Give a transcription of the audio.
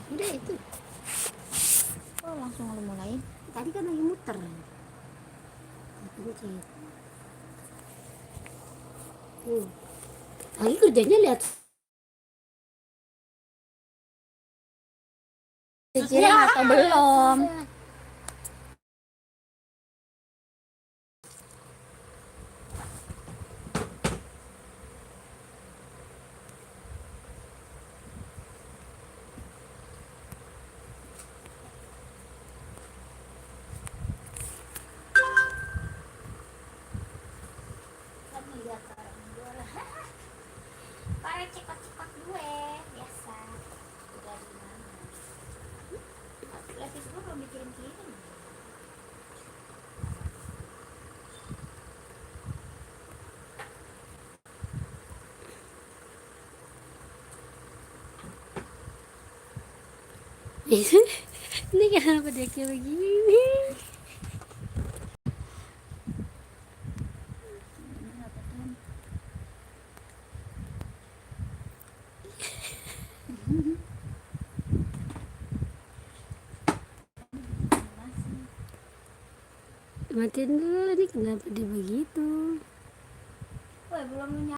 Udah itu. Oh langsung lu mulai. Tadi kan lagi muter. Pencet. Lagi kerjanya lihat Dikirim atau belum? Para cekot-cekot gue biasa. Udah di mana? Lapis gue belum dikirim-kirim. ini kenapa dia kayak begini? Matiin dulu, ini kenapa dia begitu? Woi, belum